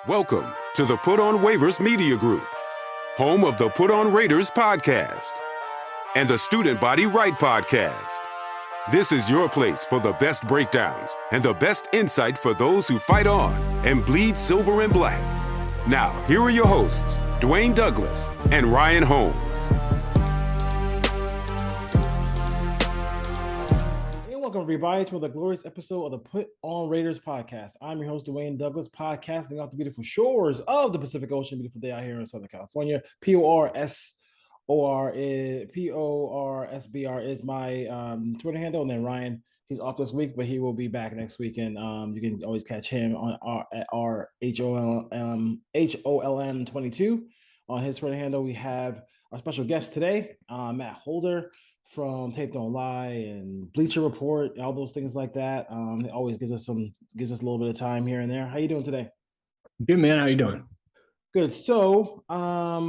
Welcome to the Put on Waivers Media Group, home of the Put on Raiders podcast and the Student Body Right podcast. This is your place for the best breakdowns and the best insight for those who fight on and bleed silver and black. Now, here are your hosts, Dwayne Douglas and Ryan Holmes. Welcome, everybody, to the glorious episode of the Put on Raiders podcast. I'm your host, Dwayne Douglas, podcasting off the beautiful shores of the Pacific Ocean. Beautiful day out here in Southern California. PORSBR is my Twitter handle. And then Ryan, he's off this week, but he will be back next week. And you can always catch him on our HOLM22 on his Twitter handle. We have our special guest today, Matt Holder, from Tape Don't Lie and Bleacher Report, all those things like that. It always gives us a little bit of time here and there. How you doing today? Good, man. How you doing? Good. So, a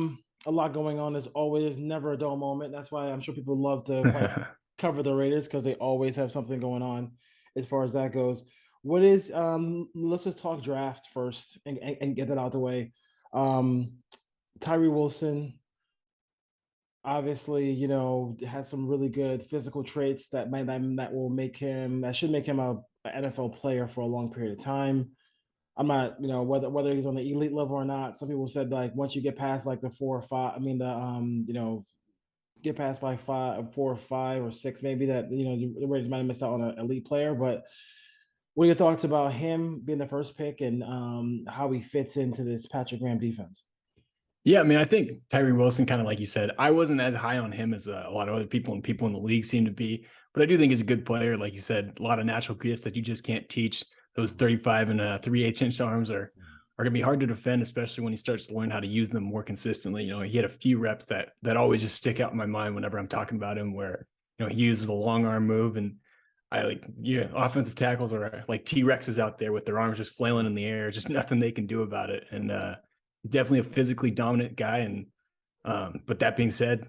lot going on as always. Never a dull moment. That's why I'm sure people love to cover the Raiders, because they always have something going on as far as that goes. What is let's just talk draft first and get that out of the way. Tyree Wilson, obviously, has some really good physical traits that should make him an NFL player for a long period of time. I'm not, whether he's on the elite level or not. Some people said, like, once you get past like the 4 or 5, get past by 4 or 5 or 6, maybe that, the Raiders might have missed out on an elite player. But what are your thoughts about him being the first pick and how he fits into this Patrick Graham defense? Yeah, I mean, I think Tyree Wilson, kind of like you said, I wasn't as high on him as a lot of other people and people in the league seem to be, but I do think he's a good player. Like you said, a lot of natural gifts that you just can't teach. Those 35 and 3/8 inch arms are going to be hard to defend, especially when he starts to learn how to use them more consistently. He had a few reps that always just stick out in my mind whenever I'm talking about him, where, he uses the long arm move, and offensive tackles are like T-Rexes out there with their arms just flailing in the air, just nothing they can do about it. And, definitely a physically dominant guy. And but that being said,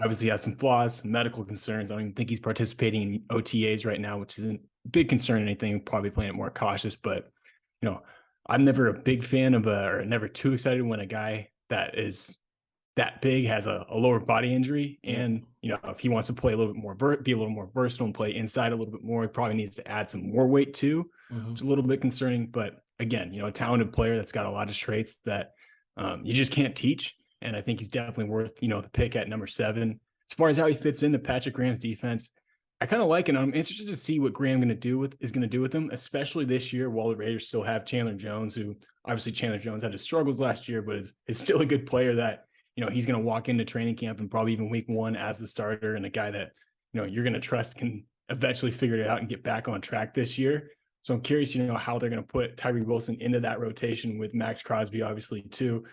obviously has some flaws, some medical concerns. I don't even think he's participating in OTAs right now, which isn't a big concern or anything, probably playing it more cautious. But, I'm never a big fan of or never too excited when a guy that is that big has a lower body injury. And, if he wants to play a little bit more, be a little more versatile and play inside a little bit more, he probably needs to add some more weight too, which is a little bit concerning. But again, a talented player that's got a lot of traits that you just can't teach. And I think he's definitely worth, the pick at number 7. As far as how he fits into Patrick Graham's defense, I kind of like it. I'm interested to see what Graham is going to do with him, especially this year while the Raiders still have Chandler Jones, who obviously Chandler Jones had his struggles last year, but is still a good player that, he's going to walk into training camp and probably even week 1 as the starter, and a guy that, you're going to trust can eventually figure it out and get back on track this year. So I'm curious, how they're going to put Tyree Wilson into that rotation with Max Crosby, obviously, too.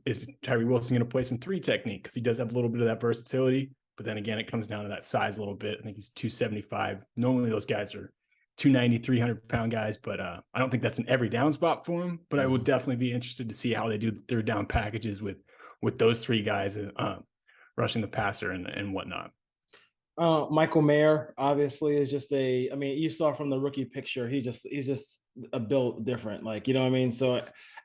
Is Tyree Wilson going to play some 3 technique? Because he does have a little bit of that versatility. But then again, it comes down to that size a little bit. I think he's 275. Normally those guys are 290, 300-pound guys, but I don't think that's an every down spot for him. But I would definitely be interested to see how they do the third down packages with those 3 guys rushing the passer and whatnot. Michael Mayer obviously is just you saw from the rookie picture, he's just a built different, So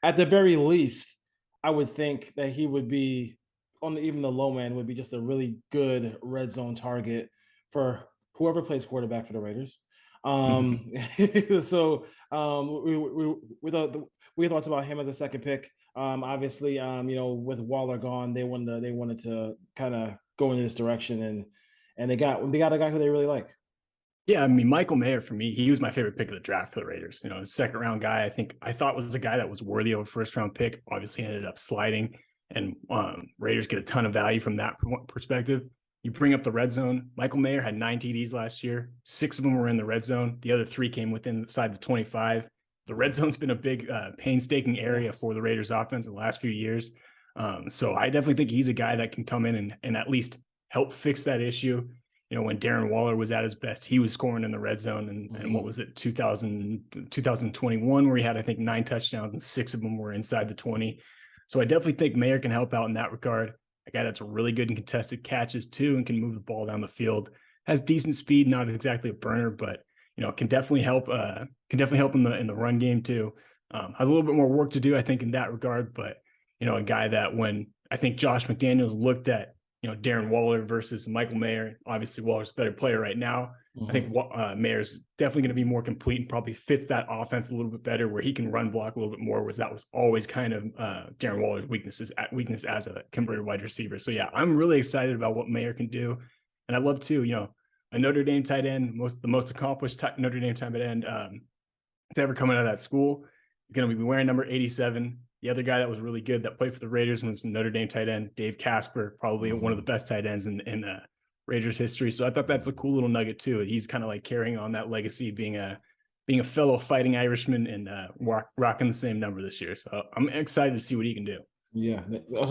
at the very least, I would think that he would be even the low end would be just a really good red zone target for whoever plays quarterback for the Raiders. So we thoughts about him as a second pick. Obviously, with Waller gone, they wanted to kind of go in this direction, and they got a guy who they really like. Yeah, I mean, Michael Mayer, for me, he was my favorite pick of the draft for the Raiders. A second-round guy, I thought was a guy that was worthy of a first-round pick. Obviously, ended up sliding, and Raiders get a ton of value from that perspective. You bring up the red zone. Michael Mayer had 9 TDs last year. 6 of them were in the red zone. The other 3 came inside the 25. The red zone's been a big, painstaking area for the Raiders offense in the last few years. So I definitely think he's a guy that can come in and at least help fix that issue. When Darren Waller was at his best, he was scoring in the red zone. And what was it, 2021, where he had, I think, 9 touchdowns and 6 of them were inside the 20. So I definitely think Mayer can help out in that regard. A guy that's really good in contested catches too, and can move the ball down the field. Has decent speed, not exactly a burner, but can definitely help. In the run game too. Has a little bit more work to do, I think, in that regard. But, a guy that when I think Josh McDaniels looked at, Darren Waller versus Michael Mayer, obviously Waller's a better player right now. I think Mayer's definitely going to be more complete and probably fits that offense a little bit better, where he can run block a little bit more, whereas that was always kind of Darren Waller's weakness as a converted wide receiver. So yeah, I'm really excited about what Mayer can do. And I love too, a Notre Dame tight end, the most accomplished Notre Dame tight end to ever come out of that school, going to be wearing number 87. The other guy that was really good that played for the Raiders was Notre Dame tight end, Dave Casper, probably one of the best tight ends in Raiders history. So I thought that's a cool little nugget too. He's kind of like carrying on that legacy, being a fellow fighting Irishman and rocking the same number this year. So I'm excited to see what he can do. Yeah.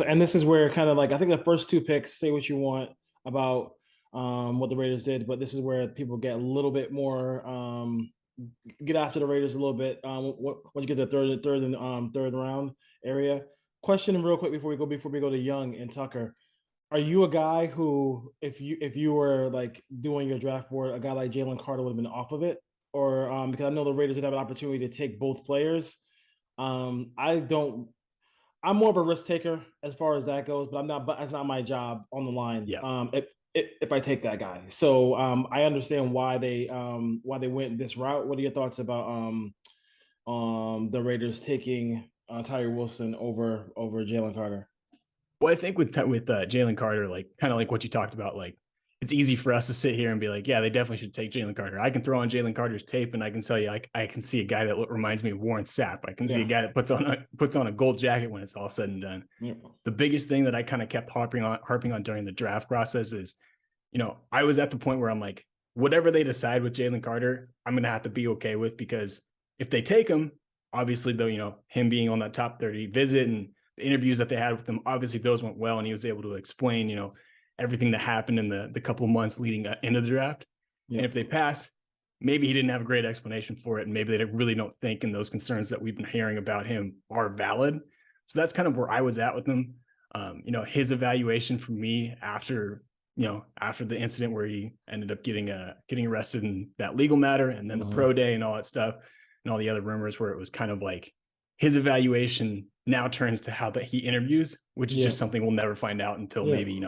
And this is where kind of like, I think the first two picks, say what you want about what the Raiders did, but this is where people get a little bit more, get after the Raiders a little bit. Once you get the third round area. Question real quick before we go to Young and Tucker. Are you a guy who, if you were like doing your draft board, a guy like Jalen Carter would have been off of it? Or because I know the Raiders did have an opportunity to take both players. I'm more of a risk taker as far as that goes, but that's not my job on the line. Yeah. If I take that guy. So I understand why they went this route. What are your thoughts about the Raiders taking Tyree Wilson over Jalen Carter? Well, I think with Jalen Carter, like kind of like what you talked about, like it's easy for us to sit here and be like, yeah, they definitely should take Jalen Carter. I can throw on Jalen Carter's tape and I can tell you, I can see a guy that reminds me of Warren Sapp. I can see a guy that puts on a gold jacket when it's all said and done. Yeah. The biggest thing that I kind of kept harping on during the draft process is, I was at the point where I'm like, whatever they decide with Jalen Carter, I'm going to have to be okay with, because if they take him, obviously though, him being on that top 30 visit and the interviews that they had with him, obviously those went well. And he was able to explain, everything that happened in the couple of months leading into the draft. Yeah. And if they pass, maybe he didn't have a great explanation for it. And maybe they really don't think, and those concerns that we've been hearing about him are valid. So that's kind of where I was at with him. His evaluation for me after the incident where he ended up getting arrested in that legal matter, and then the pro day and all that stuff and all the other rumors, where it was kind of like his evaluation now turns to how that he interviews, which is just something we'll never find out until maybe,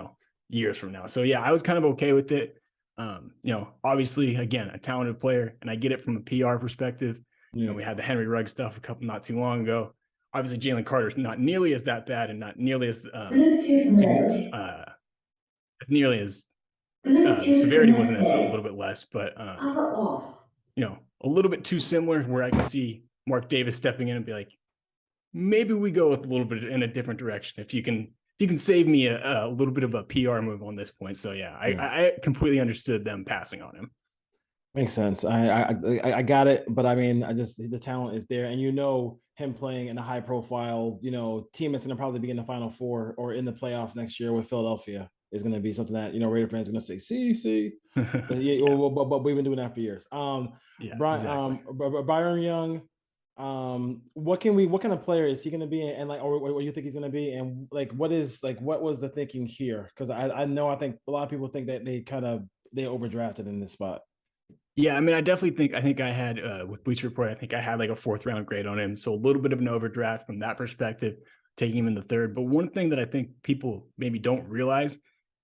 years from now. So yeah, I was kind of okay with it. Obviously again, a talented player, and I get it from a PR perspective. We had the Henry Ruggs stuff not too long ago. Obviously Jalen Carter's not nearly as that bad, and not nearly as nearly as the severity wasn't as a little bit less, but a little bit too similar, where I can see Mark Davis stepping in and be like, maybe we go with a little bit in a different direction if you can save me a little bit of a PR move on this point. So yeah, I completely understood them passing on him. Makes sense. I got it, but I mean, the talent is there, and him playing in a high profile, team that's going to probably be in the Final Four or in the playoffs next year with Philadelphia is going to be something that Raider fans are going to say, see. But we've been doing that for years. Byron Young. What kind of player is he going to be, and like, or what do you think he's going to be, and like, what was the thinking here? Because I think a lot of people think that they overdrafted in this spot. Yeah, I mean, I think I had with Bleacher Report, I think I had like a 4th round grade on him, so a little bit of an overdraft from that perspective, taking him in the 3rd. But one thing that I think people maybe don't realize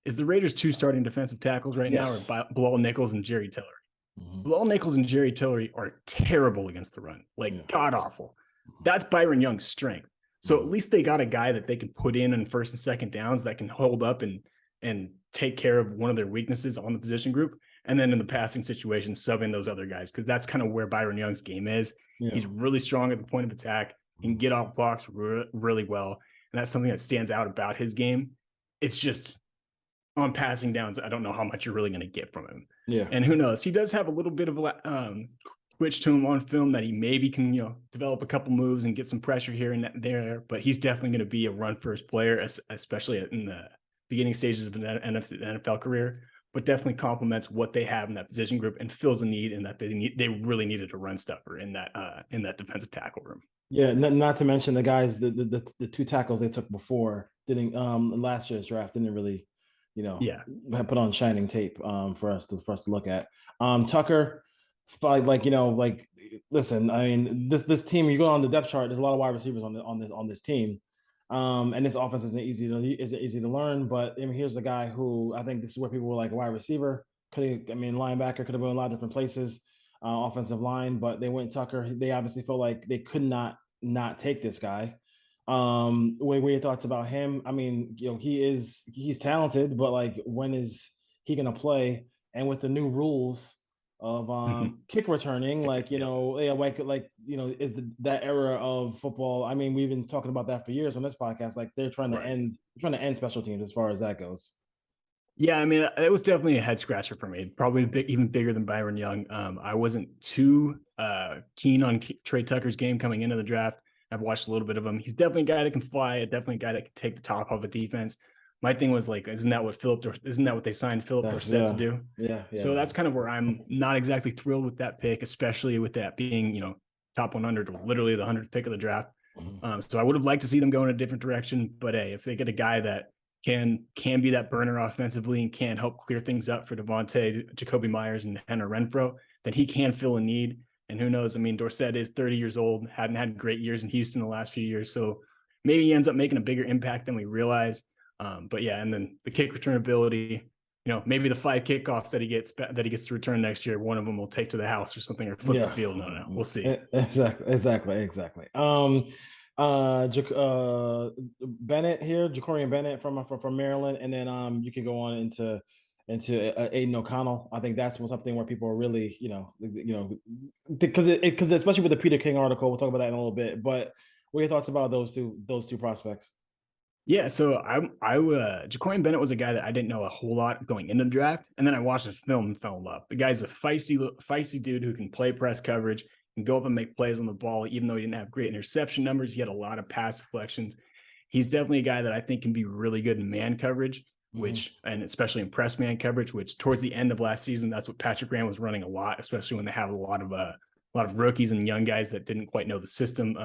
is the Raiders' 2 starting defensive tackles right now are Bilal Nichols and Jerry Tillery. Bilal Nichols and Jerry Tillery are terrible against the run, god awful. That's Byron Young's strength. So at least they got a guy that they can put in 1st and 2nd downs that can hold up and take care of one of their weaknesses on the position group. And then in the passing situation, subbing those other guys, because that's kind of where Byron Young's game is. Yeah. He's really strong at the point of attack. He can get off blocks really well. And that's something that stands out about his game. It's just on passing downs, I don't know how much you're really going to get from him. Yeah. And who knows? He does have a little bit of a switch to him on film that he maybe can, develop a couple moves and get some pressure here and there. But he's definitely going to be a run-first player, especially in the beginning stages of an NFL career. But definitely complements what they have in that position group and fills a need in that they really needed a run stuffer in that defensive tackle room. Yeah, not to mention the guys, the 2 tackles they took before didn't last year's draft didn't really, put on shining tape for us to look at. Tucker, like listen, I mean, this team, you go on the depth chart, there's a lot of wide receivers on this team. And this offense isn't easy to learn. But I mean, here's a guy who I think this is where people were like wide receiver. Linebacker could have been a lot of different places, offensive line, but they went Tucker. They obviously felt like they could not take this guy. What were your thoughts about him? I mean, he's talented, but like, when is he gonna play? And with the new rules of kick returning, like, Yep. yeah, is that era of football. I mean, we've been talking about that for years on this podcast. Like, they're trying to Right. end special teams as far as that goes. Yeah, I mean, it was definitely a head scratcher for me. Probably even bigger than Byron Young. I wasn't too keen on Trey Tucker's game coming into the draft. I've watched a little bit of him. He's definitely a guy that can fly. Definitely a guy that can take the top off a defense. My thing was like, isn't that what they signed Philip Dorsett to do? Yeah. So that's kind of where I'm not exactly thrilled with that pick, especially with that being, top 100, literally the 100th pick of the draft. So I would have liked to see them go in a different direction. But hey, if they get a guy that can be that burner offensively and can help clear things up for Devontae, Jacoby Myers, and Hunter Renfrow, then he can fill a need. And who knows? I mean, Dorsett is 30 years old, hadn't had great years in Houston the last few years. So maybe he ends up making a bigger impact than we realize. But yeah, and then the kick return ability, maybe the 5 kickoffs that he gets to return next year, one of them will take to the house or something, or flip the field. No, we'll see. Exactly. Bennett here, Jacorian Bennett from Maryland, and then you can go on into Aiden O'Connell. I think that's something where people are really, because especially with the Peter King article, we'll talk about that in a little bit. But what are your thoughts about those two prospects? Yeah, so Jacorian Bennett was a guy that I didn't know a whole lot going into the draft, and then I watched his film and fell in love. The guy's a feisty dude who can play press coverage, can go up and make plays on the ball. Even though he didn't have great interception numbers, he had a lot of pass deflections. He's definitely a guy that I think can be really good in man coverage, and especially in press man coverage, which towards the end of last season, that's what Patrick Graham was running a lot, especially when they have a lot of rookies and young guys that didn't quite know the system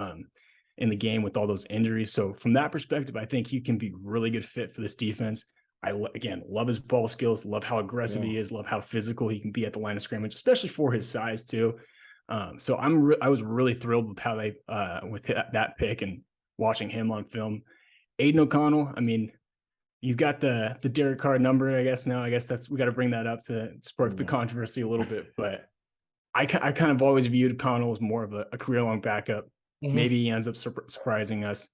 in the game with all those injuries. So from that perspective, I think he can be really good fit for this defense. Again, love his ball skills, love how aggressive he is, love how physical he can be at the line of scrimmage, especially for his size too. So I was really thrilled with how they with that pick and watching him on film. Aiden O'Connell, I mean, he's got the Derek Carr number, I guess. Now I guess we got to bring that up to spark the controversy a little bit, but I kind of always viewed O'Connell as more of a career-long backup. Maybe he ends up surprising us,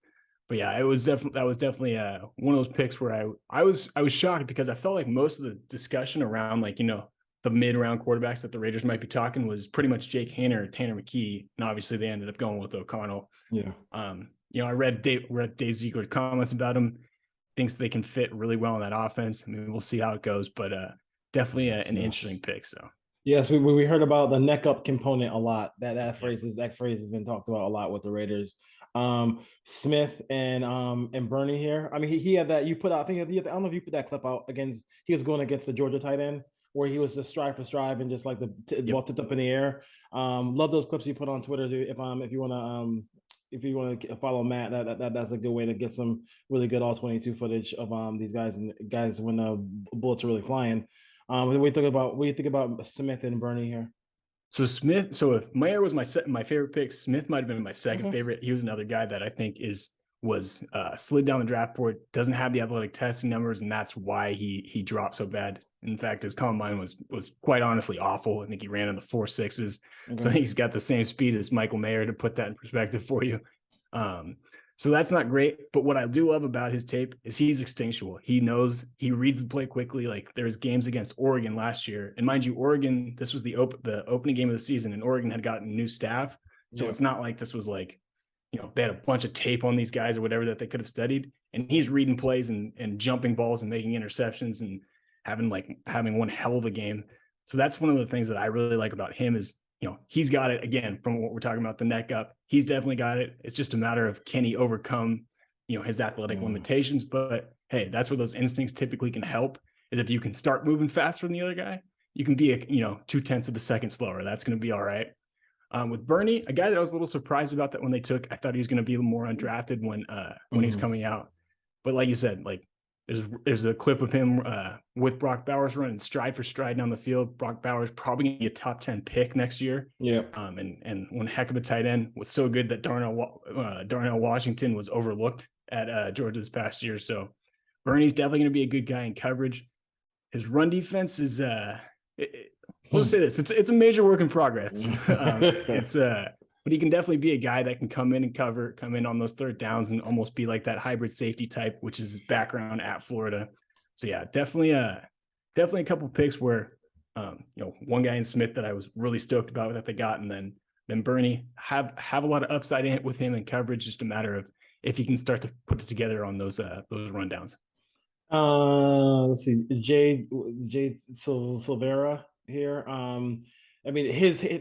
but yeah, that was definitely one of those picks where I was shocked, because I felt like most of the discussion around, like, the mid-round quarterbacks that the Raiders might be talking was pretty much Jake Haener or Tanner McKee, and obviously they ended up going with O'Connell. Yeah. I read Dave Ziegler comments about him, thinks they can fit really well in that offense. I mean, we'll see how it goes, but definitely an interesting pick. So. Yes, we heard about the neck up component a lot. That phrase has been talked about a lot with the Raiders. Smith and Bernie here. I mean, he had that you put out. I don't know if you put that clip out against. He was going against the Georgia tight end, where he was just strive for strive and just like ball tipped up in the air. Love those clips you put on Twitter. If you want to follow Matt, that's a good way to get some really good all 22 footage of these guys when the bullets are really flying. What do you think about Smith and Bernie here? So if Mayer was my favorite pick, Smith might have been my second favorite. He was another guy that I think was slid down the draft board, doesn't have the athletic testing numbers, and that's why he dropped so bad. In fact, his combine was quite honestly awful. I think he ran in the 4.6s. So I think he's got the same speed as Michael Mayer, to put that in perspective for you. So that's not great. But what I do love about his tape is he's instinctual. He reads the play quickly. Like, there's games against Oregon last year. And mind you, Oregon, this was the opening game of the season, and Oregon had gotten new staff. So it's not like this was like, they had a bunch of tape on these guys or whatever that they could have studied. And he's reading plays and jumping balls and making interceptions and having one hell of a game. So that's one of the things that I really like about him is, he's got it. Again, from what we're talking about, the neck up, he's definitely got it. It's just a matter of, can he overcome, his athletic limitations? But hey, that's where those instincts typically can help, is if you can start moving faster than the other guy, you can be 0.2 of a second slower. That's going to be all right. With Bernie, a guy that I was a little surprised about that when they took, I thought he was going to be more undrafted when he was coming out. But like you said, like, there's a clip of him with Brock Bowers running stride for stride down the field. Brock Bowers probably going to be a top 10 pick next year. Yeah. And one heck of a tight end, was so good that Darnell Washington was overlooked at Georgia this past year. So Bernie's definitely going to be a good guy in coverage. His run defense is we'll say this, it's a major work in progress. But he can definitely be a guy that can come in and come in on those third downs and almost be like that hybrid safety type, which is his background at Florida. So yeah, definitely a couple picks where, one guy in Smith that I was really stoked about that they got. And then Bernie have a lot of upside in it with him in coverage, just a matter of if he can start to put it together on those rundowns. Let's see, Jade Silvera here. I mean,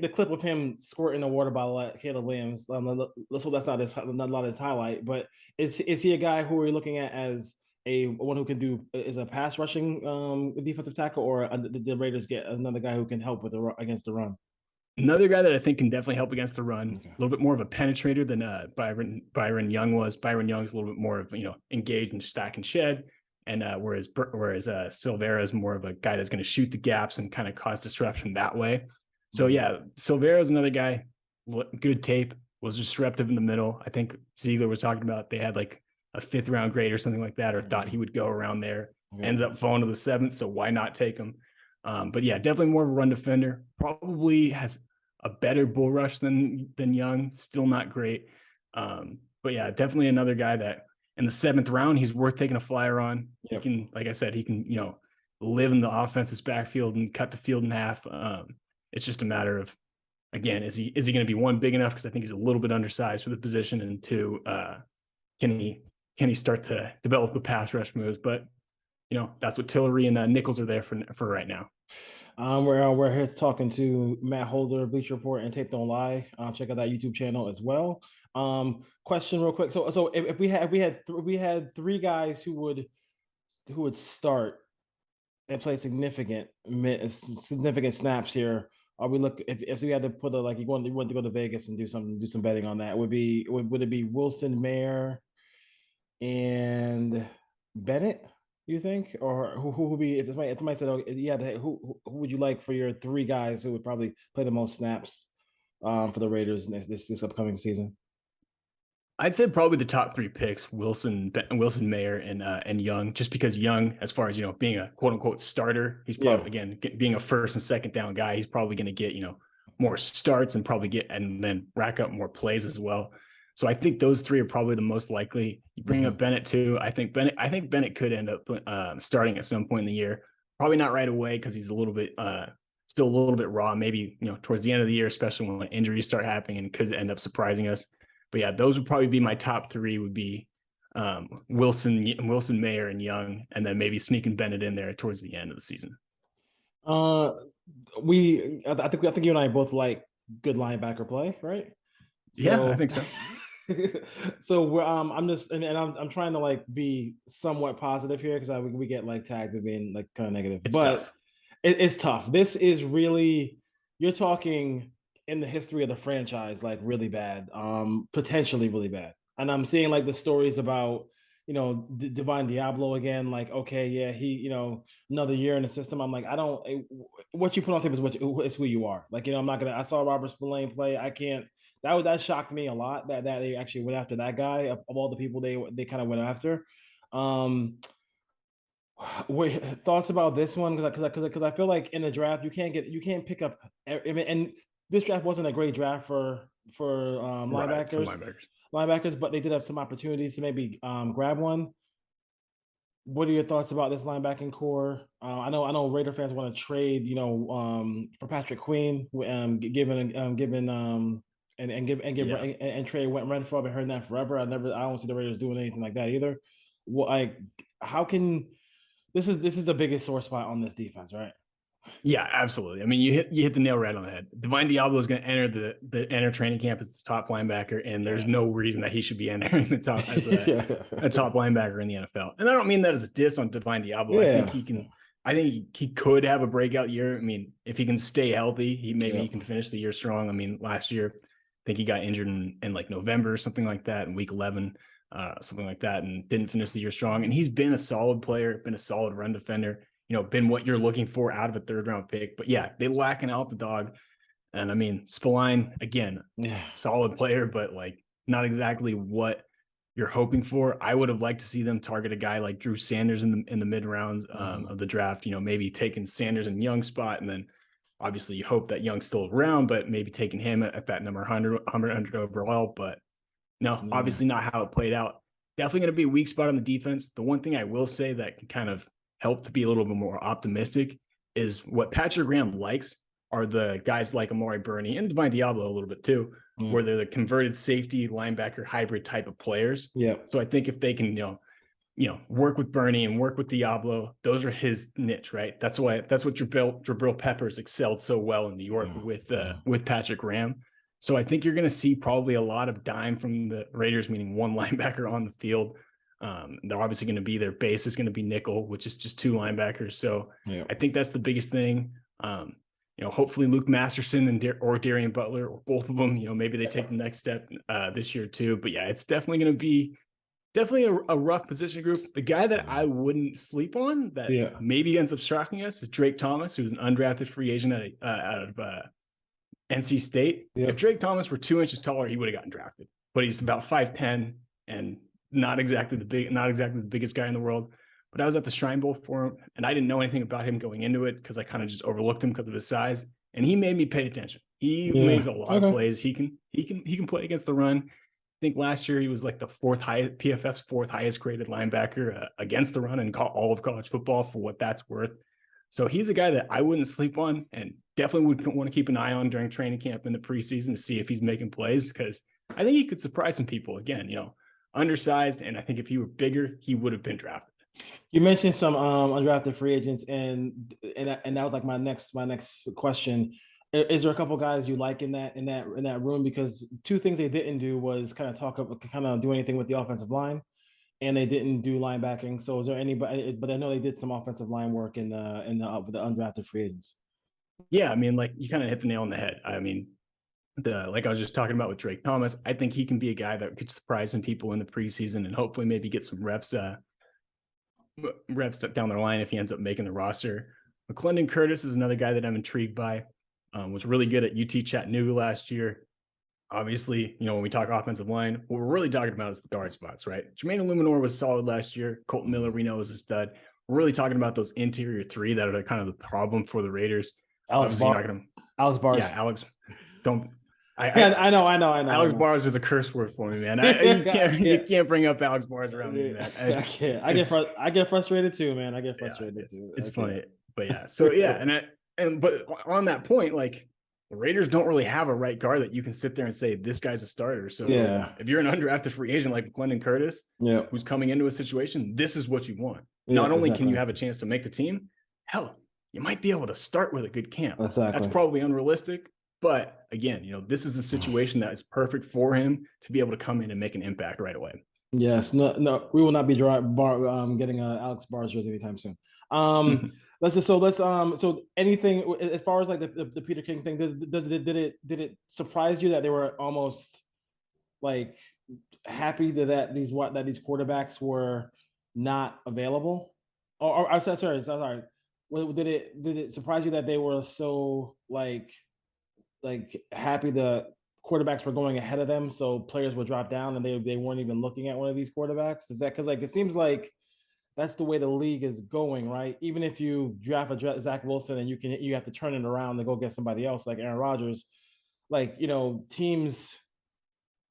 the clip of him squirting the water bottle at Caleb Williams. Let's hope that's not a lot of his highlight. But is he a guy who we're looking at as one who can do is a pass rushing defensive tackle, or did the Raiders get another guy who can help with against the run? Another guy that I think can definitely help against the run. Okay. A little bit more of a penetrator than Byron Young was. Byron Young's a little bit more of engaged and stack and shed. And whereas Silvera is more of a guy that's going to shoot the gaps and kind of cause disruption that way. So yeah, Silvera is another guy, good tape, was disruptive in the middle. I think Ziegler was talking about they had like a 5th round grade or something like that, or thought he would go around there, ends up falling to the 7th. So why not take him? But yeah, definitely more of a run defender, probably has a better bull rush than Young, still not great. But yeah, definitely another guy that in the 7th round, he's worth taking a flyer on. Yep. He can, like I said, he can, live in the offense's backfield and cut the field in half. It's just a matter of, again, is he going to be, one, big enough? Because I think he's a little bit undersized for the position, and 2, can he start to develop the pass rush moves? But that's what Tillery and Nichols are there for right now. We're here talking to Matt Holder, Bleacher Report, and Tape Don't Lie. Check out that YouTube channel as well. Question real quick. So if we had 3 guys who would start and play significant snaps here, if we had to put you want to go to Vegas and do some betting on that, would it be Wilson, Mayer, and Bennett? You think, or who would be if somebody said, "Oh, yeah, who would you like for your 3 guys who would probably play the most snaps for the Raiders this upcoming season?" I'd say probably the top 3 picks: Wilson, Mayer, and Young. Just because Young, as far as being a quote unquote starter, he's probably again being a 1st and 2nd down guy. He's probably going to get more starts and then rack up more plays as well. So I think those 3 are probably the most likely. You bring up Bennett too. I think Bennett could end up starting at some point in the year. Probably not right away because he's a little bit still a little bit raw. Maybe towards the end of the year, especially when injuries start happening, and could end up surprising us. But yeah, those would probably be my top 3. Would be Wilson, Mayer, and Young, and then maybe sneaking Bennett in there towards the end of the season. I think you and I both like good linebacker play, right? Yeah, I think so. So I'm trying to be somewhat positive here because we get tagged with being kind of negative. It's tough. It's tough. This is really, you're talking in the history of the franchise, really bad, potentially really bad. And I'm seeing the stories about Divine Diablo again. Okay, yeah, he another year in the system. I'm I don't. What you put on tape is who you are. I'm not gonna. I saw Robert Spillane play. I can't. That shocked me a lot that they actually went after that guy of all the people they kind of went after. Thoughts about this one? Because I feel like in the draft you can't pick up. And this draft wasn't a great draft for linebackers, but they did have some opportunities to maybe grab one. What are your thoughts about this linebacking core? I know Raider fans want to trade, for Patrick Queen, and trade Renfro. I've been hearing that forever. I don't see the Raiders doing anything like that either. This is the biggest sore spot on this defense, right? Yeah, absolutely. I mean, you hit the nail right on the head. Divine Diablo is going to enter enter training camp as the top linebacker, and there's no reason that he should be entering the top as a top linebacker in the NFL. And I don't mean that as a diss on Divine Diablo. Yeah. I think he could have a breakout year. I mean, if he can stay healthy, he can finish the year strong. I mean, last year, I think he got injured in November or something like that in week 11. something like that, and didn't finish the year strong. And he's been a solid player, been a solid run defender, been what you're looking for out of a 3rd round pick. But yeah, they lack an alpha dog. And I mean, Spillane, again, solid player, but like not exactly what you're hoping for. I would have liked to see them target a guy like Drew Sanders in the mid rounds of the draft, maybe taking Sanders in Young's spot. And then obviously you hope that Young's still around, but maybe taking him at that number 100 overall. But no, obviously not how it played out. Definitely going to be a weak spot on the defense. The one thing I will say that can kind of help to be a little bit more optimistic is what Patrick Graham likes are the guys like Amari Burney and Divine Diablo a little bit too, where they're the converted safety linebacker hybrid type of players. Yeah. So I think if they can, work with Burney and work with Diablo, those are his niche, right? That's what Jabril Peppers excelled so well in New York with Patrick Graham. So I think you're going to see probably a lot of dime from the Raiders, meaning one linebacker on the field. They're obviously going to be, their base is going to be nickel, which is just 2 linebackers. So I think that's the biggest thing. Hopefully Luke Masterson or Darian Butler, or both of them, maybe they take the next step this year too. But yeah, it's definitely going to be a rough position group. The guy that I wouldn't sleep on that maybe ends up shocking us is Drake Thomas, who's an undrafted free agent out of NC State. If Drake Thomas were 2 inches taller, he would have gotten drafted. But he's about 5'10" and not exactly the biggest guy in the world. But I was at the Shrine Bowl for him, and I didn't know anything about him going into it because I kind of just overlooked him because of his size. And he made me pay attention. He makes a lot of plays. He can play against the run. I think last year he was like the PFF's 4th highest graded linebacker against the run in all of college football, for what that's worth. So he's a guy that I wouldn't sleep on, and definitely would want to keep an eye on during training camp in the preseason to see if he's making plays, because I think he could surprise some people. Again, undersized, and I think if he were bigger, he would have been drafted. You mentioned some undrafted free agents, and that was like my next question. Is there a couple guys you like in that room? Because 2 things they didn't do was kind of do anything with the offensive line, and they didn't do linebacking. So is there anybody? But I know they did some offensive line work in the undrafted free agents. Yeah, I mean, like you kind of hit the nail on the head. I mean, like I was just talking about with Drake Thomas, I think he can be a guy that could surprise some people in the preseason and hopefully maybe get some reps down the line if he ends up making the roster. McClendon Curtis is another guy that I'm intrigued by. Was really good at UT Chattanooga last year. Obviously, when we talk offensive line, what we're really talking about is the guard spots, right? Jermaine Illuminor was solid last year. Colton Miller, we know, is a stud. We're really talking about those interior 3 that are kind of the problem for the Raiders. Alex Bars. Yeah, Alex. Don't. I know. Alex Bars is a curse word for me, man. You can't bring up Alex Bars around me, man. I get frustrated too, man. I get frustrated too. It's funny, but yeah. So yeah, but on that point, like the Raiders don't really have a right guard that you can sit there and say this guy's a starter. So if you're an undrafted free agent like McClendon Curtis, who's coming into a situation, this is what you want. Not only can you have a chance to make the team, hell, you might be able to start with a good camp. Exactly. That's probably unrealistic. But again, this is the situation that is perfect for him to be able to come in and make an impact right away. Yes, no, we will not be getting Alex Bars jersey anytime soon. So anything as far as like the Peter King thing, did it surprise you that they were almost like happy that these quarterbacks were not available? Or I'm sorry. Did it surprise you that they were so like happy the quarterbacks were going ahead of them, so players would drop down and they weren't even looking at one of these quarterbacks? Is that because like it seems like that's the way the league is going, right? Even if you draft a Zach Wilson and you have to turn it around and go get somebody else like Aaron Rodgers, like teams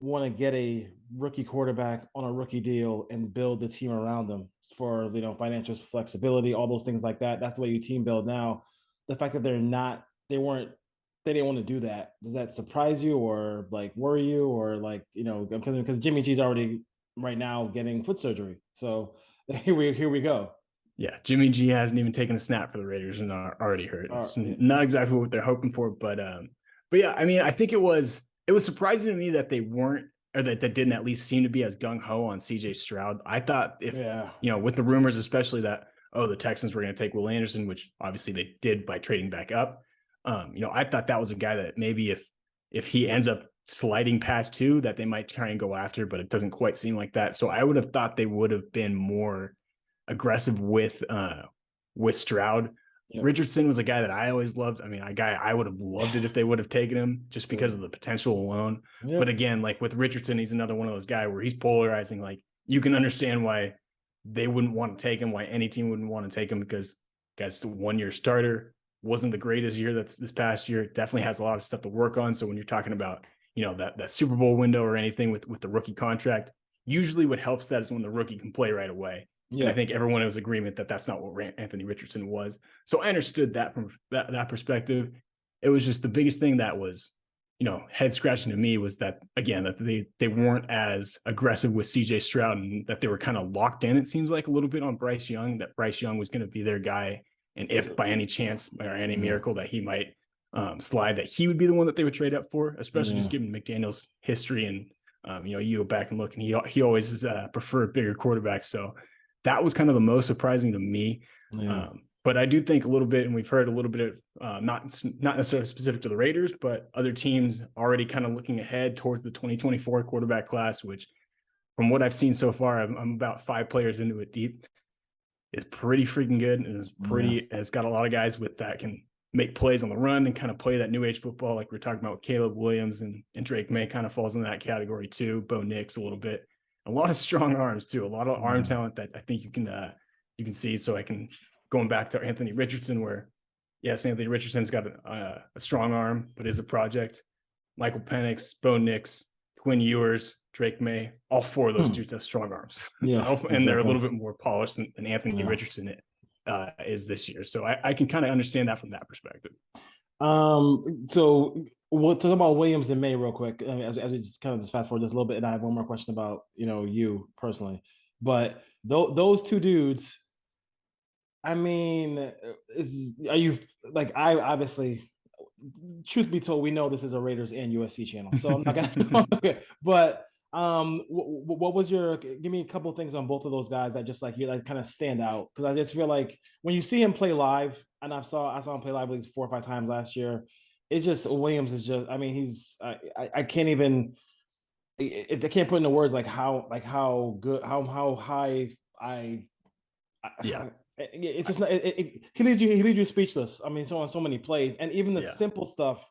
want to get a rookie quarterback on a rookie deal and build the team around them for financial flexibility, all those things like that. That's the way you team build now. The fact that they didn't want to do that, does that surprise you or like worry you, or like because Jimmy G's already right now getting foot surgery, so here we go. Yeah, Jimmy G hasn't even taken a snap for the Raiders and are already hurt. It's not exactly what they're hoping for, but yeah, I mean, I think it was surprising to me that they weren't, or that they didn't at least seem to be as gung-ho on CJ Stroud. I thought with the rumors, especially that the Texans were going to take Will Anderson, which obviously they did by trading back up. I thought that was a guy that maybe if he ends up sliding past two that they might try and go after, but it doesn't quite seem like that. So I would have thought they would have been more aggressive with Stroud. Yep. Richardson was a guy that I always loved. I mean, I would have loved it if they would have taken him just because of the potential alone. Yep. But again, like with Richardson, he's another one of those guys where he's polarizing. Like you can understand why they wouldn't want to take him, why any team wouldn't want to take him, because guy's a 1-year starter, wasn't the greatest year that's this past year, definitely has a lot of stuff to work on. So when you're talking about, you know, that Super Bowl window or anything with the rookie contract, usually what helps that is when the rookie can play right away. Yeah. And I think everyone was agreement that that's not what Anthony Richardson was. So I understood that from that perspective. It was just the biggest thing that was, you know, head scratching to me was that, again, that they weren't as aggressive with CJ Stroud and that they were kind of locked in, it seems like, a little bit on Bryce Young, that Bryce Young was going to be their guy. And if by any chance or any miracle that he might slide, that he would be the one that they would trade up for, especially just given McDaniel's history. And, you know, you go back and look, and he always has preferred bigger quarterbacks. So that was kind of the most surprising to me. Yeah. But I do think a little bit, and we've heard a little bit of not necessarily specific to the Raiders, but other teams already kind of looking ahead towards the 2024 quarterback class, which from what I've seen so far, I'm about 5 players into it deep. It's pretty freaking good, and it's got a lot of guys with that can make plays on the run and kind of play that new age football, like we're talking about with Caleb Williams, and Drake May kind of falls in that category too. Bo Nix a little bit, a lot of strong arms too, a lot of arm talent that I think you can see. So I can, going back to Anthony Richardson, where yes, Anthony Richardson's got a strong arm, but is a project. Michael Penix, Bo Nix, Quinn Ewers, Drake May, all 4 of those dudes have strong arms. Yeah, and exactly. They're a little bit more polished than Anthony Richardson is this year. So I can kind of understand that from that perspective. So we'll talk about Williams and May real quick. I mean, I just kind of just fast forward just a little bit, and I have one more question about, you know, you personally. But those 2 dudes, I mean, are you like, I obviously, truth be told, we know this is a Raiders and USC channel, so I'm not gonna talk. But what was give me a couple of things on both of those guys that just like you like kind of stand out, because I just feel like when you see him play live, and I saw him play live at least 4 or 5 times last year, it's just, Williams is just, I mean, he's I can't even, I can't put into words like how good, how high it's just not, he leaves you speechless. I mean, so many plays, and even the simple stuff,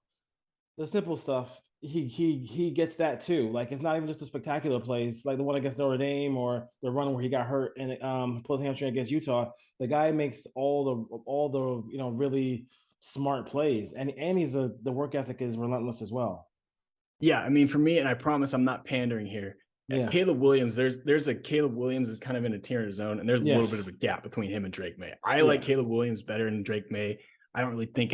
he gets that too. Like, it's not even just the spectacular plays, like the one against Notre Dame or the run where he got hurt and pulled hamstring against Utah. The guy makes all the you know, really smart plays, and he's the work ethic is relentless as well. Yeah, I mean, for me, and I promise I'm not pandering here. Yeah. Caleb Williams, there's a Caleb Williams is kind of in a tier of his own, and there's a little bit of a gap between him and Drake May. I like Caleb Williams better than Drake May. I don't really think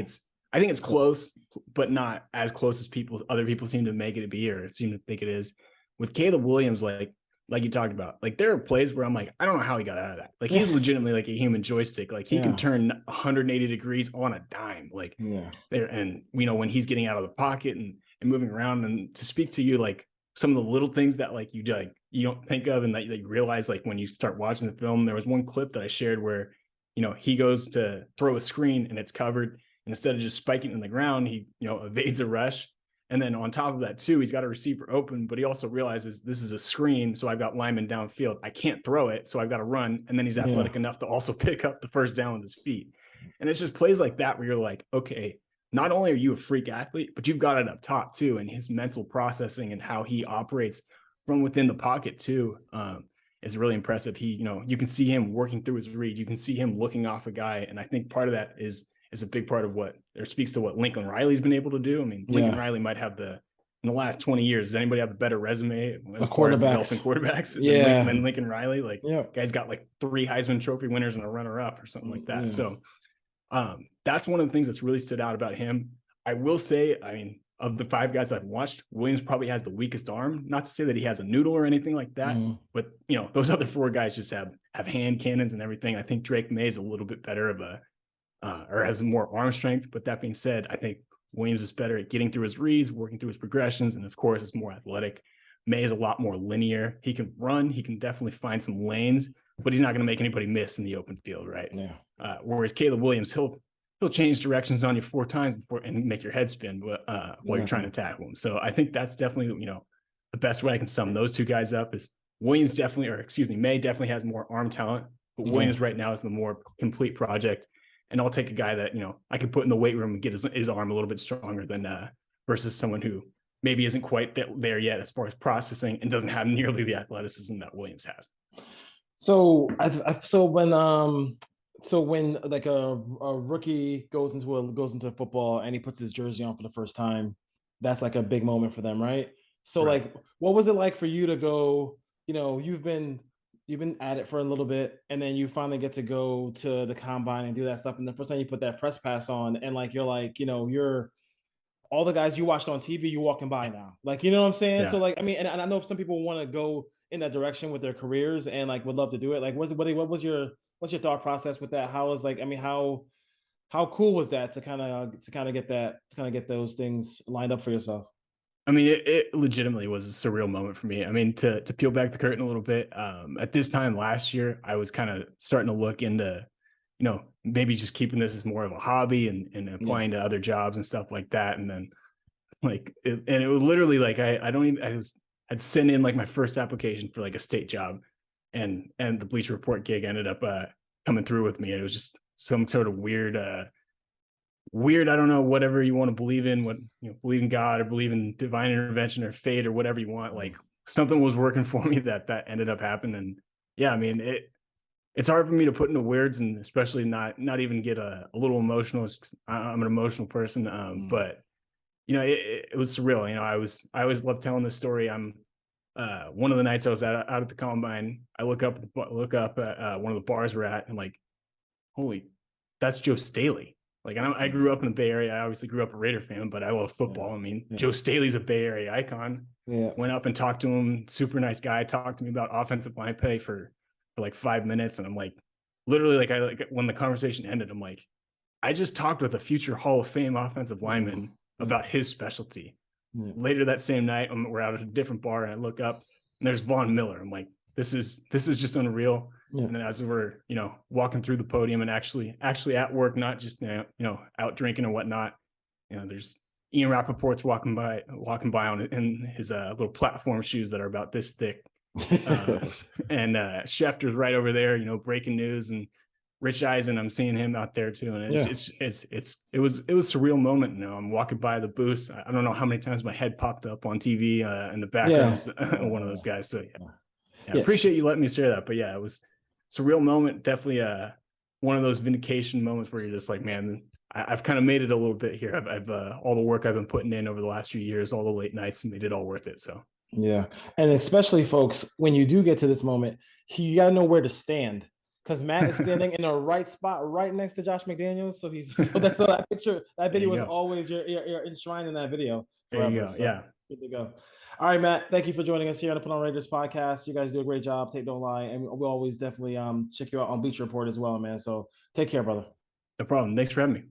I think it's close, but not as close as other people seem to make it be, or seem to think it is. With Caleb Williams, like you talked about, like there are plays where I'm like, I don't know how he got out of that. Like he's legitimately like a human joystick. Like he can turn 180 degrees on a dime. Like there, and you know, when he's getting out of the pocket and moving around, and to speak to you, like some of the little things that like you don't think of, and that you realize like when you start watching the film. There was one clip that I shared where, you know, he goes to throw a screen and it's covered, and instead of just spiking it in the ground, he, you know, evades a rush. And then on top of that too, he's got a receiver open, but he also realizes this is a screen, so I've got linemen downfield. I can't throw it, so I've got to run. And then he's athletic enough to also pick up the first down with his feet. And it's just plays like that where you're like, okay, not only are you a freak athlete, but you've got it up top too. And his mental processing and how he operates from within the pocket too is really impressive. He, you know, you can see him working through his read. You can see him looking off a guy. And I think part of that is a big part of what, or speaks to what Lincoln Riley's been able to do. I mean, Lincoln Riley might have in the last 20 years, does anybody have a better resume as far as developing quarterbacks than Lincoln Riley? Like, guy's got like 3 Heisman Trophy winners and a runner-up or something like that. So that's one of the things that's really stood out about him. I will say, I mean, of the 5 guys I've watched, Williams probably has the weakest arm. Not to say that he has a noodle or anything like that, but you know, those other 4 guys just have hand cannons and everything. I think Drake May is a little bit better of or has more arm strength. But that being said, I think Williams is better at getting through his reads, working through his progressions, and of course, is more athletic. May is a lot more linear. He can run. He can definitely find some lanes, but he's not going to make anybody miss in the open field, right? Whereas Caleb Williams, he'll he'll change directions on you 4 times before and make your head spin while you're trying to tackle him. So I think that's definitely, the best way I can sum those two guys up is May definitely has more arm talent, but Williams right now is the more complete project. And I'll take a guy that, I could put in the weight room and get his arm a little bit stronger than versus someone who maybe isn't quite there yet as far as processing and doesn't have nearly the athleticism that Williams has. So when like a rookie goes into football and he puts his jersey on for the first time, that's like a big moment for them, right? So Right. like, what was it like for you to go? You've been at it for a little bit, and then you finally get to go to the combine and do that stuff. And the first time you put that press pass on, and like you're all the guys you watched on TV, you're walking by now. Like, you know what I'm saying? Yeah. So like, I mean, and I know some people want to go in that direction with their careers and like would love to do it. Like, what was your thought process with that? How was like, I mean, how cool was that to kind of get those things lined up for yourself? I mean, it legitimately was a surreal moment for me. I mean, to peel back the curtain a little bit, at this time last year, I was kind of starting to look into, maybe just keeping this as more of a hobby and applying to other jobs and stuff like that. And then it was literally like, I'd sent in like my first application for like a state job, and the Bleacher Report gig ended up coming through with me. And it was just some sort of weird, I don't know, whatever you want to believe in, believe in God or believe in divine intervention or fate or whatever you want. Like something was working for me that ended up happening. And yeah, I mean, it's hard for me to put into words, and especially not even get a little emotional. I'm an emotional person. But it was surreal. I always love telling this story. I'm one of the nights I was out at the combine, I look up at one of the bars we're at, and like, holy, that's Joe Staley. Like, I grew up in the Bay Area. I obviously grew up a Raider fan, but I love football. I mean, Joe Staley's a Bay Area icon. Went up and talked to him. Super nice guy. Talked to me about offensive line play for like 5 minutes. And I'm like, literally, like when the conversation ended, I'm like, I just talked with a future Hall of Fame offensive lineman about his specialty. Later that same night, we're out at a different ber, and I look up and there's Von Miller. I'm like, this is just unreal. And then as we're, walking through the podium and actually at work, not just, out drinking and whatnot, there's Ian Rappaport's walking by in his little platform shoes that are about this thick. And Schefter's right over there, breaking news, and Rich Eisen, I'm seeing him out there too. And it was a surreal moment. I'm walking by the booth. I don't know how many times my head popped up on TV in the background. One of those guys. So I appreciate you letting me share that. But yeah, it was a surreal moment. Definitely one of those vindication moments where you're just like, man, I've kind of made it a little bit here. I've all the work I've been putting in over the last few years, all the late nights, made it all worth it. So yeah. And especially, folks, when you do get to this moment, you got to know where to stand, because Matt is standing in the right spot right next to Josh McDaniels. So that's what that picture, that video was always you're enshrined in that video forever. There you go. So yeah. Good to go. All right, Matt, thank you for joining us here on the Put On Raiders podcast. You guys do a great job. Take don't lie. And we'll always definitely check you out on Bleacher Report as well, man. So take care, brother. No problem. Thanks for having me.